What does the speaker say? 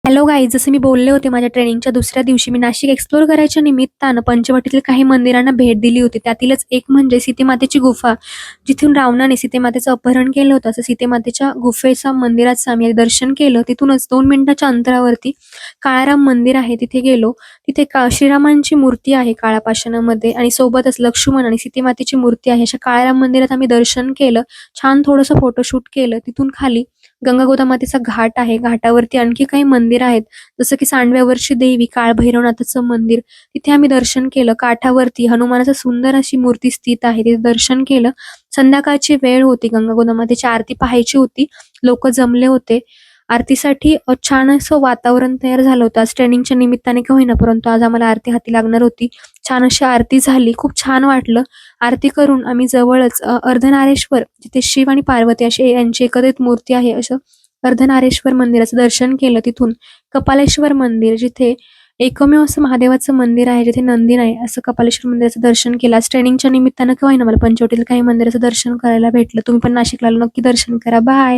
Hello guys, जसं मी बोलले होते माझ्या ट्रेनिंगच्या दुसऱ्या दिवशी मी नाशिक एक्सप्लोर करायच्या निमित्तानं पंचवटीतील काही मंदिरांना भेट दिली होती. त्यातीलच एक म्हणजे सीतेमातेची गुफा, जिथून रावणाने सीतेमातेचं अपहरण केलं होतं. असं सीतेमातेच्या गुफेचा मंदिराचं आम्ही दर्शन केलं. तिथूनच 2 मिनिटाच्या अंतरावरती काळाराम मंदिर आहे, तिथे गेलो. तिथे श्रीरामांची मूर्ती आहे काळ्या पाषाणामध्ये आणि सोबतच लक्ष्मण आणि सीतेमातेची मूर्ती आहे. अशा काळाराम मंदिरात आम्ही दर्शन केलं. छान थोडंसं फोटोशूट केलं. तिथून खाली गंगा गोदामातेचा घाट आहे. घाटावरती आणखी काही मंदिर आहेत, जसं की सांडव्यावरची देवी, काळभैरवनाथाचं मंदिर, तिथे आम्ही दर्शन केलं. काठावरती हनुमानाचं सुंदर अशी मूर्ती स्थित आहे, तिथे दर्शन केलं. संध्याकाळची वेळ होती, गंगा गोदामातेची आरती पाहायची होती. लोक जमले होते आरतीसाठी. छान असं वातावरण तयार झालं होतं. आज ट्रेनिंगच्या निमित्ताने का होईना, परंतु आज आम्हाला आरती हाती लागणार होती. छान अशी आरती झाली, खूप छान वाटलं. आरती करून आम्ही जवळच अर्धनारेश्वर, जिथे शिव आणि पार्वती अशी यांची एकत्रित मूर्ती आहे, असं अर्धनारेश्वर मंदिराचं दर्शन केलं. तिथून कपालेश्वर मंदिर, जिथे एकमेव असं महादेवाचं मंदिर आहे, जिथे नंदी नाही, असं कपालेश्वर मंदिराचं दर्शन केलं. आज ट्रेनिंगच्या निमित्तानं का होईना मला पंचवटीतील काही मंदिराचं दर्शन करायला भेटलं. तुम्ही पण नाशिकला आलो, नक्की दर्शन करा. बाय.